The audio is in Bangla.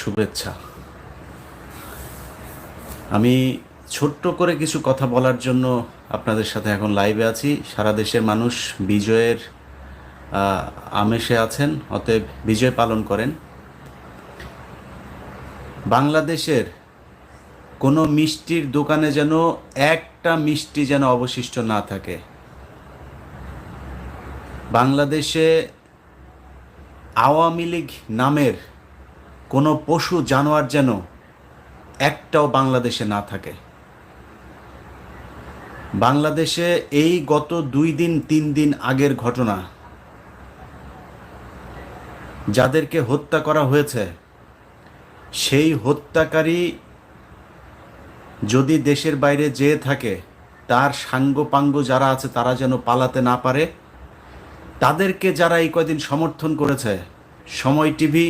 শুভেচ্ছা। আমি ছোট্ট করে কিছু কথা বলার জন্য আপনাদের সাথে এখন লাইভে আছি। সারা দেশের মানুষ বিজয়ের আমেজে আছেন, অতএব বিজয় পালন করেন। বাংলাদেশের কোনো মিষ্টির দোকানে যেন একটা মিষ্টি যেন অবশিষ্ট না থাকে। বাংলাদেশে আওয়ামী লীগ নামের কোনো পশু জানোয়ার যেন একটাও বাংলাদেশে না থাকে। বাংলাদেশে এই গত 2-3 দিন আগের ঘটনা, যাদেরকে হত্যা করা হয়েছে, সেই হত্যাকারী যদি দেশের বাইরে যেয়ে থাকে, তার সাঙ্গপাঙ্গ যারা আছে তারা যেন পালাতে না পারে। তাদেরকে যারা এই কয়দিন সমর্থন করেছে, সময় টিভি,